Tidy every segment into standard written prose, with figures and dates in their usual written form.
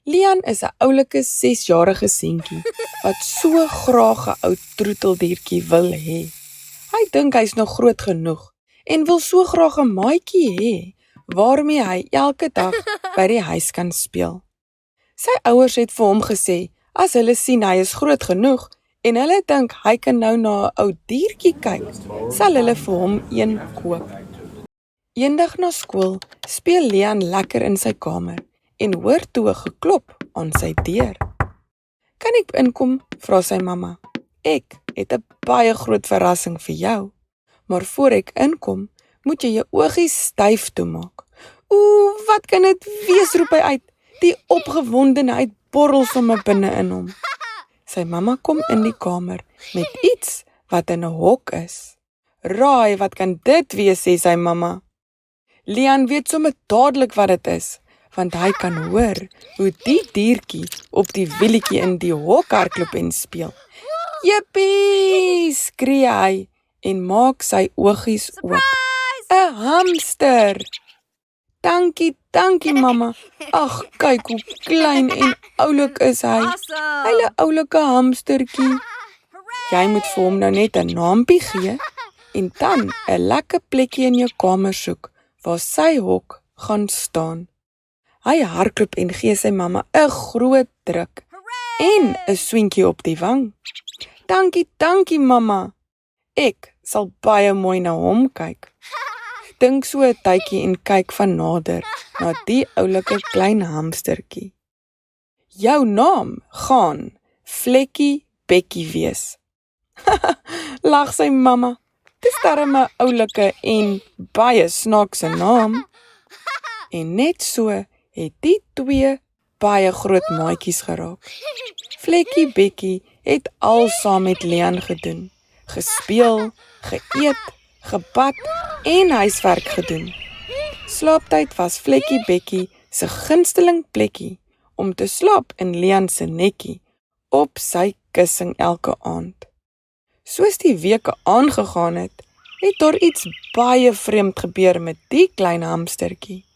Lian is 'n oulike 6-jarige seentjie wat so graag 'n ou troeteldiertjie wil hê. Hy dink hy's nog groot genoeg en wil so graag 'n maatjie hê waarmee hy elke dag by die huis kan speel. Sy ouers het vir hom gesê, as hulle sien hy is groot genoeg en hulle dink hy kan nou na 'n ou diertjie kyk, sal hulle vir hom een koop. Eendag na skool speel Lian lekker in sy kamer en hoor toe 'n geklop aan sy deur. Kan ek inkom? Vra sy mamma. Ek het 'n baie groot verrassing vir jou, maar voor ek inkom, moet jy jou oogies styf toemaak. Oeh, wat kan dit wees, roep hy uit. Die opgewondenheid borrel sommer binne in hom. Sy mamma kom in die kamer met iets wat in 'n hok is. Raai, wat kan dit wees, sê sy mamma. Lian weet sommer dadelik wat dit is, want hy kan hoor hoe die diertjie op die wielietjie in die hok hardloop en speel. Jippie, skree hy en maak sy oogies oop. 'n Hamster! Dankie mamma. Ag, kyk hoe klein en oulik is hy. Hy'le oulike hamstertjie. Jy moet vir hom nou net 'n naampie gee en dan 'n lekker plekkie in jou kamer soek waar sy hok gaan staan. Hy hardloop en gee sy mamma 'n groot druk en 'n swentjie op die wang. Dankie mamma. Ek sal baie mooi na hom kyk. Dink so 'n tydjie en kyk van nader na die oulike klein hamstertjie. Jou naam gaan Vlekkie Bekkie wees. Lag sy mamma. Dis darem 'n oulike en baie snaakse naam. En net so het die twee baie groot maatjies geraak. Vlekkie Bekkie het al saam met Lian gedoen, gespeel, geëet, gebad en huiswerk gedoen. Slaaptyd was Vlekkie Bekkie se gunsteling plekkie om te slaap in Lian se netjie op sy kussing elke aand. Soos die weke aangegaan het daar iets baie vreemd gebeur met die klein hamstertjie.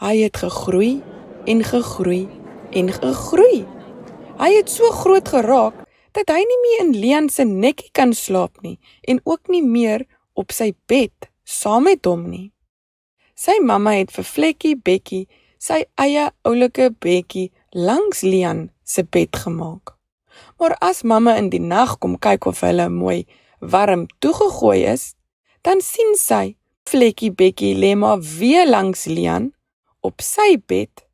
Hy het gegroei en gegroei en gegroei. Hy het so groot geraak dat hy nie meer in Lian se nekkie kan slaap nie en ook nie meer op sy bed saam met hom nie. Sy mamma het vir Vlekkie Bekkie sy eie oulike bedjie langs Lian se bed gemaak. Maar as mamma in die nag kom kyk of hulle mooi warm toegegooi is, dan sien sy Vlekkie Bekkie lê maar weer langs Lian op sy bed.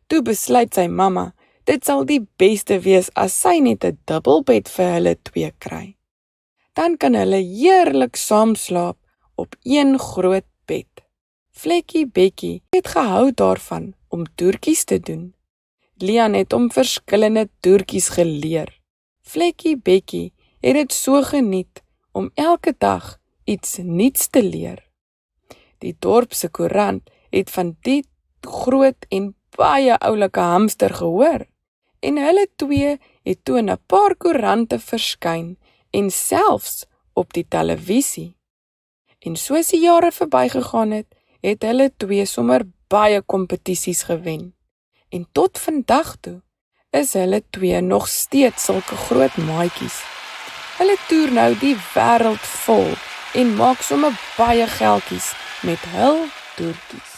Toe besluit sy mamma, dit sal die beste wees as sy net 'n dubbelbed vir hulle twee kry. Dan kan hulle heerlik saam slaap op een groot bed. Vlekkie Bekkie het gehou daarvan om toertjies te doen. Lian het hom verskillende toertjies geleer. Vlekkie Bekkie het dit so geniet om elke dag iets nuuts te leer. Die dorp se koerant het van die groot en baie oulike hamster gehoor en hulle twee het toe in 'n paar koerante verskyn en selfs op die televisie. En soos die jare verbygegaan het hulle twee sommer baie kompetisies gewen. En tot vandag toe is hulle twee nog steeds sulke groot maatjies. Hulle toer nou die wêreld vol en maak sommer baie geldjies met hul toertjies.